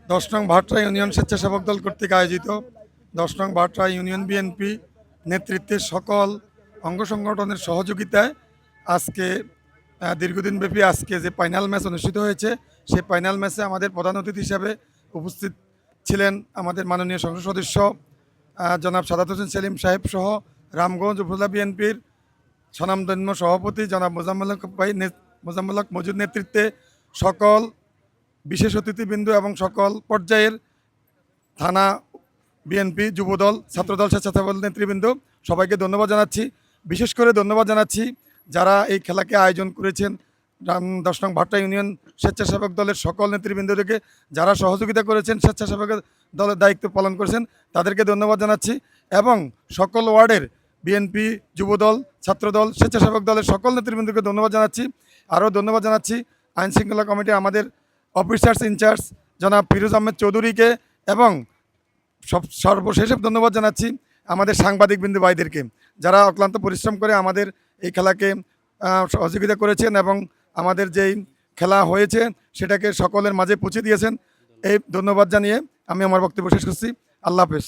10 নং ভাটরা ইউনিয়ন স্বেচ্ছাসেবক দল কর্তৃক আয়োজিত 10 নং ভাটরা ইউনিয়ন বিএনপি নেতৃত্বের সকল অঙ্গ সংগঠনের সহযোগিতায় আজকে দীর্ঘদিনব্যাপী আজকে যে ফাইনাল ম্যাচ অনুষ্ঠিত হয়েছে সেই ফাইনাল ম্যাচে আমাদের প্রধান অতিথি হিসাবে উপস্থিত ছিলেন আমাদের মাননীয় সংসদ সদস্য জনাব সাদাত হোসেন সেলিম সাহেব সহ রামগঞ্জ উপজেলা বিএনপির স্বনামধন্য সভাপতি জনাব মোজাম্মেল হক মজুদ নেতৃত্বে সকল বিশেষ অতিথিবৃন্দ এবং সকল পর্যায়ের থানা বিএনপি যুবদল ছাত্রদল স্বেচ্ছাসেবক নেতৃবৃন্দ সবাইকে ধন্যবাদ জানাচ্ছি। বিশেষ করে ধন্যবাদ জানাচ্ছি যারা এই খেলাকে আয়োজন করেছেন 10 নং ভাট্টা ইউনিয়ন স্বেচ্ছাসেবক দলের সকল নেতৃবৃন্দকে, যারা সহযোগিতা করেছেন স্বেচ্ছাসেবক দলের দায়িত্ব পালন করেছেন তাদেরকে ধন্যবাদ জানাচ্ছি এবং সকল ওয়ার্ডের বিএনপি যুবদল ছাত্রদল স্বেচ্ছাসেবক দলের সকল নেতৃবৃন্দকে ধন্যবাদ জানাচ্ছি। আরও ধন্যবাদ জানাচ্ছি আইনশৃঙ্খলা কমিটির আমাদের অফিসার্স ইনচার্জ জনাব ফিরোজ আহমেদ চৌধুরীকে এবং সর্বশেষে ধন্যবাদ জানাচ্ছি আমাদের সাংবাদিকবৃন্দ ভাইদেরকে, যারা অক্লান্ত পরিশ্রম করে আমাদের এই খেলাকে সহযোগিতা করেছেন এবং আমাদের যেই খেলা হয়েছে সেটাকে সকলের মাঝে পৌঁছে দিয়েছেন। এই ধন্যবাদ জানিয়ে আমি আমার বক্তব্য শেষ করছি। আল্লাহ হাফেজ।